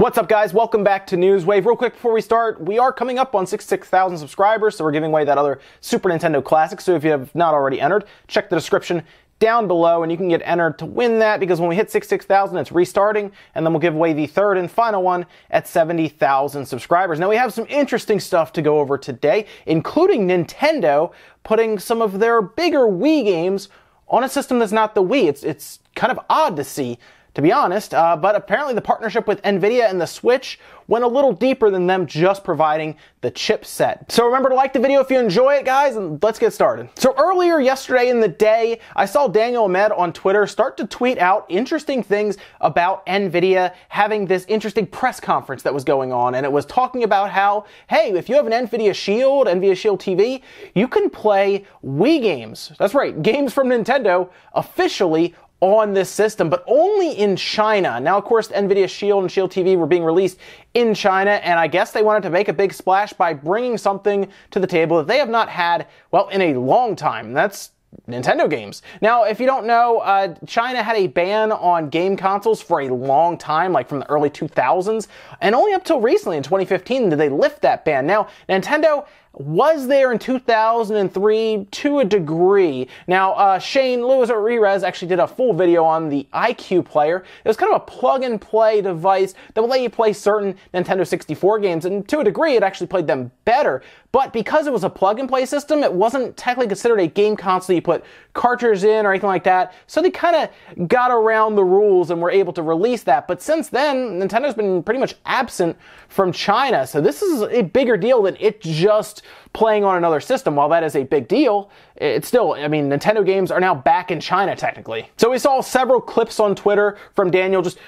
What's up, guys? Welcome back to Newswave. Real quick before we start, we are coming up on 66,000 subscribers, so we're giving away that other Super Nintendo Classic. So if you have not already entered, check the description down below and you can get entered to win that, because when we hit 66,000, it's restarting, and then we'll give away the third and final one at 70,000 subscribers. Now, we have some interesting stuff to go over today, including Nintendo putting some of their bigger Wii games on a system that's not the Wii. It's kind of odd to see, to be honest, but apparently the partnership with Nvidia and the Switch went a little deeper than them just providing the chipset. So remember to like the video if you enjoy it, guys, and let's get started. So earlier yesterday in the day, I saw Daniel Ahmed on Twitter start to tweet out interesting things about Nvidia having this interesting press conference that was going on, and it was talking about how, hey, if you have an Nvidia Shield TV, you can play Wii games. That's right, games from Nintendo officially on this system, but only in China. Now, of course, Nvidia Shield and Shield TV were being released in China, and I guess they wanted to make a big splash by bringing something to the table that they have not had, well, in a long time. That's Nintendo games. Now, if you don't know, China had a ban on game consoles for a long time, like from the early 2000s, and only up till recently in 2015 did they lift that ban. Now, Nintendo was there in 2003 to a degree. Now, Shane Lewis at Rerez actually did a full video on the iQ player. It was kind of a plug-and-play device that would let you play certain Nintendo 64 games, and to a degree, it actually played them better. But because it was a plug-and-play system, it wasn't technically considered a game console you put cartridges in or anything like that. So they kind of got around the rules and were able to release that. But since then, Nintendo's been pretty much absent from China. So this is a bigger deal than it just playing on another system. While that is a big deal, it's still, I mean, Nintendo games are now back in China technically. So we saw several clips on Twitter from Daniel just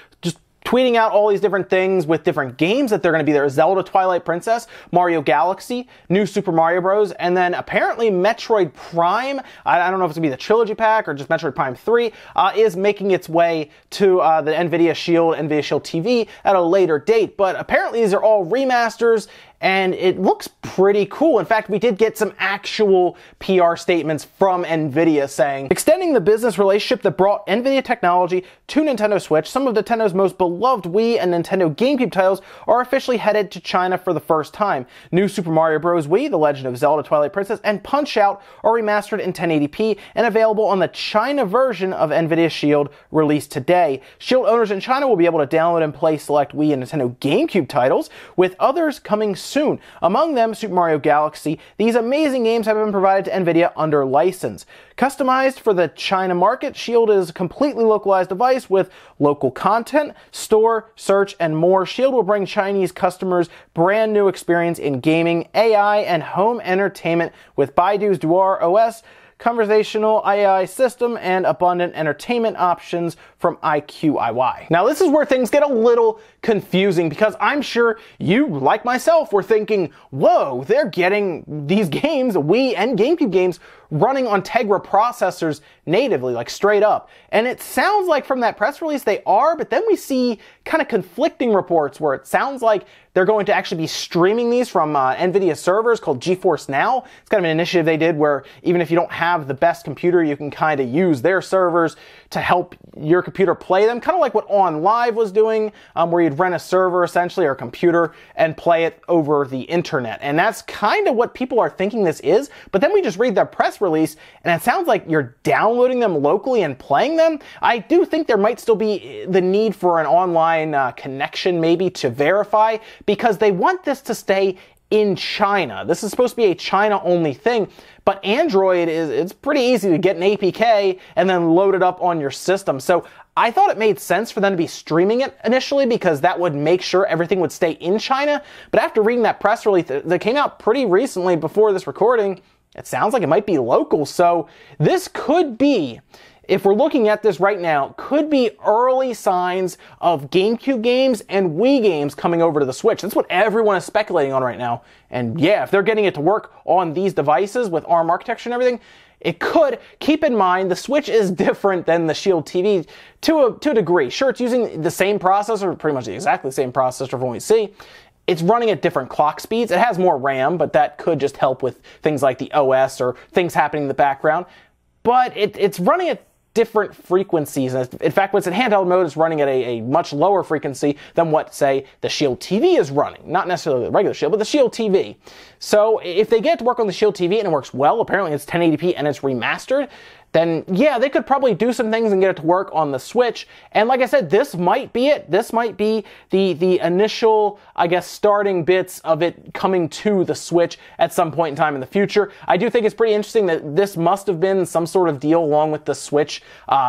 tweeting out all these different things with different games that they're going to be there. Zelda Twilight Princess, Mario Galaxy, New Super Mario Bros., and then apparently Metroid Prime, I don't know if it's going to be the Trilogy Pack or just Metroid Prime 3, is making its way to the Nvidia Shield TV at a later date. But apparently these are all remasters, and it looks pretty cool. In fact, we did get some actual PR statements from Nvidia saying, extending the business relationship that brought Nvidia technology to Nintendo Switch, some of Nintendo's most beloved Wii and Nintendo GameCube titles are officially headed to China for the first time. New Super Mario Bros. Wii, The Legend of Zelda Twilight Princess, and Punch-Out are remastered in 1080p and available on the China version of Nvidia Shield released today. Shield owners in China will be able to download and play select Wii and Nintendo GameCube titles, with others coming soon. Among them, Super Mario Galaxy. These amazing games have been provided to Nvidia under license. Customized for the China market, Shield is a completely localized device with local content, store, search, and more. Shield will bring Chinese customers brand new experience in gaming, AI, and home entertainment with Baidu's Duer OS, conversational AI system, and abundant entertainment options from IQIY. Now, this is where things get a little confusing, because I'm sure you, like myself, were thinking, whoa, they're getting these games, Wii and GameCube games, running on Tegra processors natively, like straight up. And it sounds like from that press release they are, but then we see kind of conflicting reports where it sounds like they're going to actually be streaming these from Nvidia servers called GeForce Now. It's kind of an initiative they did where even if you don't have the best computer, you can kind of use their servers to help your computer play them, kind of like what OnLive was doing, where you'd rent a server essentially or a computer and play it over the internet. And that's kind of what people are thinking this is. But then we just read their press release and it sounds like you're downloading them locally and playing them. I do think there might still be the need for an online connection maybe to verify, because they want this to stay in China. This is supposed to be a China-only thing, but Android it's pretty easy to get an APK and then load it up on your system. So I thought it made sense for them to be streaming it initially, because that would make sure everything would stay in China. But after reading that press release that came out pretty recently before this recording, it sounds like it might be local. So this could be, if we're looking at this right now, could be early signs of GameCube games and Wii games coming over to the Switch. That's what everyone is speculating on right now. And yeah, if they're getting it to work on these devices with ARM architecture and everything, it could. Keep in mind, the Switch is different than the Shield TV to a degree. Sure, it's using the same processor, pretty much exactly the same processor from what we see. It's running at different clock speeds. It has more RAM, but that could just help with things like the OS or things happening in the background. But it's running at different frequencies. And in fact, when it's in handheld mode, it's running at a much lower frequency than what, say, the Shield TV is running. Not necessarily the regular Shield, but the Shield TV. So if they get to work on the Shield TV and it works well, apparently it's 1080p and it's remastered, then yeah, they could probably do some things and get it to work on the Switch. And like I said, this might be it. This might be the initial, I guess, starting bits of it coming to the Switch at some point in time in the future. I do think it's pretty interesting that this must have been some sort of deal along with the Switch,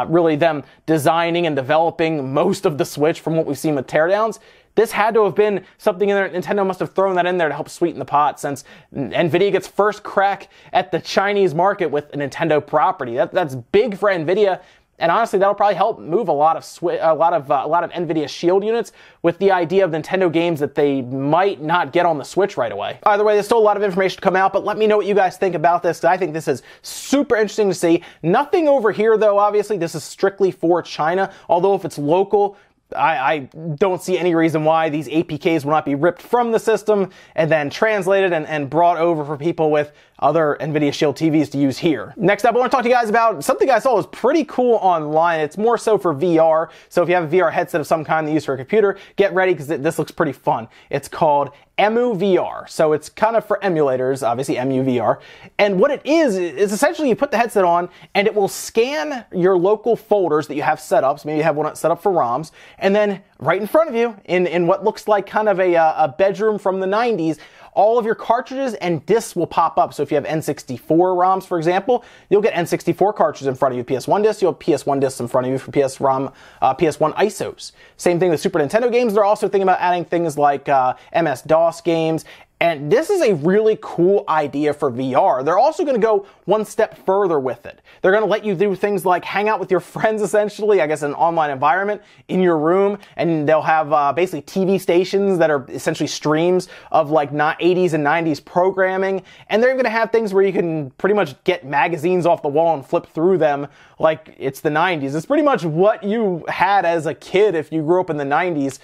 really them designing and developing most of the Switch from what we've seen with teardowns. This had to have been something in there. Nintendo must have thrown that in there to help sweeten the pot, since Nvidia gets first crack at the Chinese market with a Nintendo property. That's big for Nvidia, and honestly, that'll probably help move a lot of Nvidia Shield units with the idea of Nintendo games that they might not get on the Switch right away. Either way, there's still a lot of information to come out, but let me know what you guys think about this. I think this is super interesting to see. Nothing over here, though. Obviously, this is strictly for China. Although if it's local, I don't see any reason why these APKs will not be ripped from the system and then translated and brought over for people with other Nvidia Shield TVs to use here. Next up, I want to talk to you guys about something I saw was pretty cool online. It's more so for VR. So if you have a VR headset of some kind that you use for a computer, get ready because this looks pretty fun. It's called MOVR. So it's kind of for emulators, obviously MUVR. And what it is essentially you put the headset on and it will scan your local folders that you have set up. So maybe you have one set up for ROMs. And then right in front of you, in what looks like kind of a bedroom from the 90s, all of your cartridges and discs will pop up. So if you have N64 ROMs, for example, you'll get N64 cartridges in front of you. PS1 discs, you'll have PS1 discs in front of you for PS1 ISOs. Same thing with Super Nintendo games. They're also thinking about adding things like MS-DOS games. And this is a really cool idea for VR. They're also going to go one step further with it. They're going to let you do things like hang out with your friends, essentially, I guess in an online environment, in your room, and they'll have basically TV stations that are essentially streams of like 80s and 90s programming, and they're going to have things where you can pretty much get magazines off the wall and flip through them like it's the 90s. It's pretty much what you had as a kid if you grew up in the 90s,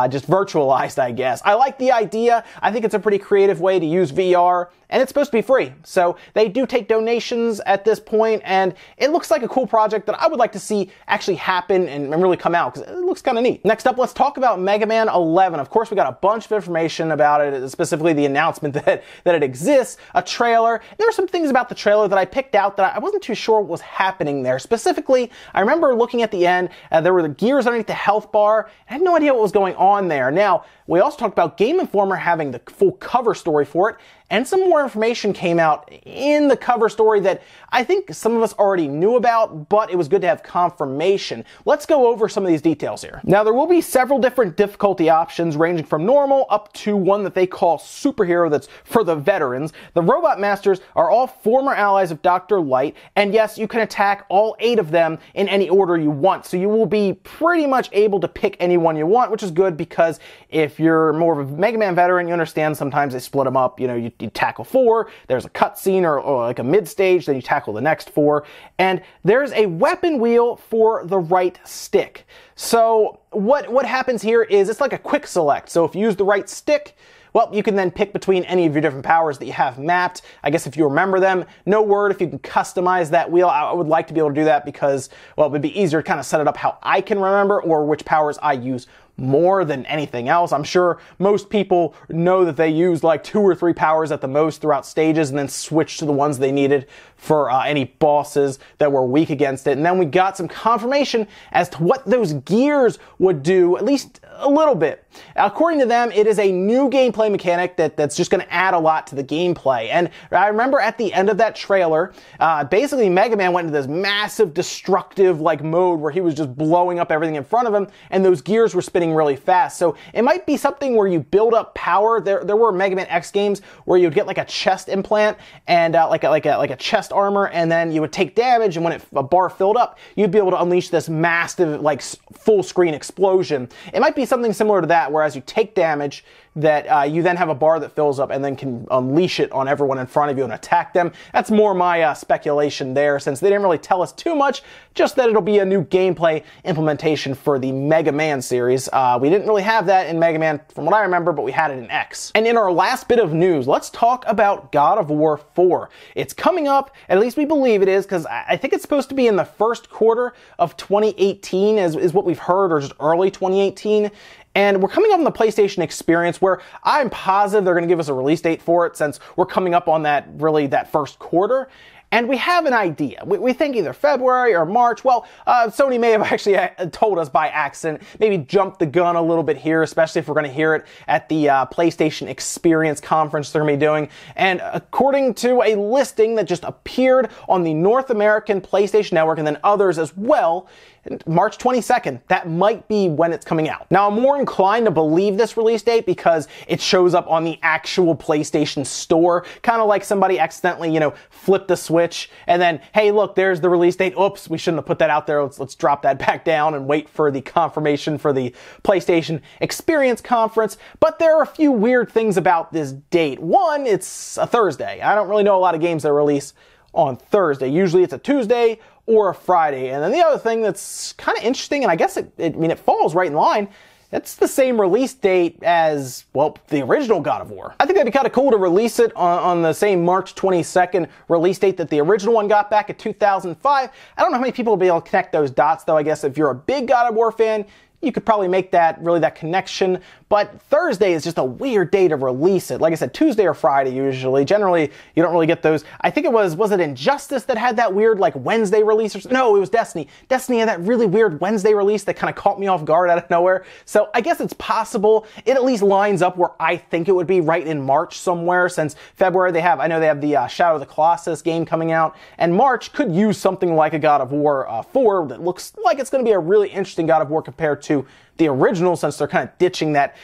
just virtualized, I guess. I like the idea. I think it's a pretty creative way to use VR, and it's supposed to be free. So they do take donations at this point, and it looks like a cool project that I would like to see actually happen and really come out, because it looks kind of neat. Next up, let's talk about Mega Man 11. Of course, we got a bunch of information about it, specifically the announcement that it exists, a trailer. And there are some things about the trailer that I picked out that I wasn't too sure what was happening there. Specifically, I remember looking at the end, there were the gears underneath the health bar. I had no idea what was going on there. Now, we also talked about Game Informer having the full cover story for it, and some more information came out in the cover story that I think some of us already knew about, but it was good to have confirmation. Let's go over some of these details here. Now, there will be several different difficulty options ranging from normal up to one that they call superhero that's for the veterans. The Robot Masters are all former allies of Dr. Light, and yes, you can attack all 8 of them in any order you want, so you will be pretty much able to pick any one you want, which is good because if you're more of a Mega Man veteran, you understand sometimes they split them up. You know, you tackle 4, there's a cutscene or like a mid-stage, then you tackle the next 4, and there's a weapon wheel for the right stick. So what happens here is it's like a quick select. So if you use the right stick, well, you can then pick between any of your different powers that you have mapped. I guess if you remember them, no word if you can customize that wheel. I would like to be able to do that because, well, it would be easier to kind of set it up how I can remember or which powers I use more than anything else. I'm sure most people know that they use like 2 or 3 powers at the most throughout stages and then switch to the ones they needed for any bosses that were weak against it. And then we got some confirmation as to what those gears would do, at least a little bit. According to them, it is a new gameplay mechanic that's just going to add a lot to the gameplay. And I remember at the end of that trailer, basically Mega Man went into this massive destructive like mode where he was just blowing up everything in front of him, and those gears were spinning really fast. So it might be something where you build up power. There were Mega Man X games where you'd get like a chest implant and like a chest armor, and then you would take damage, and when a bar filled up, you'd be able to unleash this massive like full screen explosion. It might be something similar to that. that, whereas you take damage, that you then have a bar that fills up and then can unleash it on everyone in front of you and attack them. That's more my speculation there, since they didn't really tell us too much, just that it'll be a new gameplay implementation for the Mega Man series. We didn't really have that in Mega Man from what I remember, but we had it in X. And in our last bit of news, let's talk about God of War 4. It's coming up, at least we believe it is, because I think it's supposed to be in the first quarter of 2018 is what we've heard, or just early 2018. And we're coming up on the PlayStation Experience, where I'm positive they're going to give us a release date for it, since we're coming up on that first quarter. And we have an idea. We think either February or March. Well, Sony may have actually told us by accident, maybe jumped the gun a little bit here, especially if we're going to hear it at the PlayStation Experience conference they're going to be doing. And according to a listing that just appeared on the North American PlayStation Network and then others as well, March 22nd, that might be when it's coming out. Now, I'm more inclined to believe this release date because it shows up on the actual PlayStation Store, kind of like somebody accidentally, flipped a switch and then, hey, look, there's the release date. Oops, we shouldn't have put that out there. Let's drop that back down and wait for the confirmation for the PlayStation Experience conference. But there are a few weird things about this date. One, it's a Thursday. I don't really know a lot of games that release on Thursday. Usually it's a Tuesday or a Friday. And then the other thing that's kind of interesting, and I guess it falls right in line, it's the same release date as, well, the original God of War. I think that'd be kind of cool to release it on the same March 22nd release date that the original one got back in 2005. I don't know how many people will be able to connect those dots, though. I guess if you're a big God of War fan, you could probably make that connection, but Thursday is just a weird day to release it. Like I said, Tuesday or Friday usually. Generally, you don't really get those. I think it was it Injustice that had that weird Wednesday release? No, it was Destiny. Destiny had that really weird Wednesday release that kind of caught me off guard out of nowhere. So I guess it's possible. It at least lines up where I think it would be, right in March somewhere, since February I know they have the Shadow of the Colossus game coming out, and March could use something like a God of War 4 that looks like it's going to be a really interesting God of War compared to the original, since they're kind of ditching that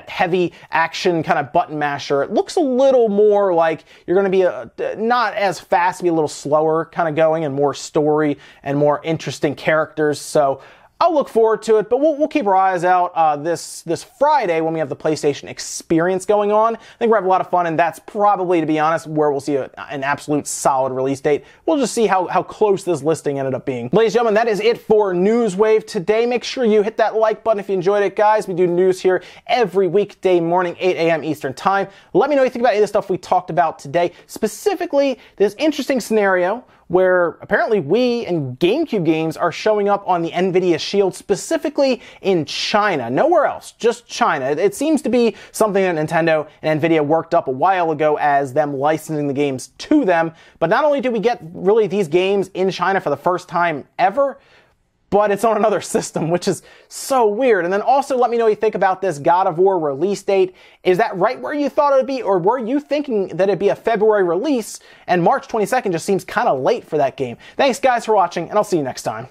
heavy action kind of button masher. It looks a little more like you're going to be not as fast, be a little slower kind of going, and more story and more interesting characters. So I'll look forward to it, but we'll keep our eyes out this Friday when we have the PlayStation Experience going on. I think we'll have a lot of fun, and that's probably, to be honest, where we'll see an absolute solid release date. We'll just see how close this listing ended up being. Ladies and gentlemen, that is it for Newswave today. Make sure you hit that like button if you enjoyed it, guys. We do news here every weekday morning, 8 a.m. Eastern Time. Let me know what you think about any of the stuff we talked about today, specifically this interesting scenario where apparently Wii and GameCube games are showing up on the Nvidia Shield, specifically in China. Nowhere else, just China. It seems to be something that Nintendo and Nvidia worked up a while ago as them licensing the games to them. But not only do we get really these games in China for the first time ever, but it's on another system, which is so weird. And then also let me know what you think about this God of War release date. Is that right where you thought it would be, or were you thinking that it'd be a February release, and March 22nd just seems kind of late for that game? Thanks, guys, for watching, and I'll see you next time.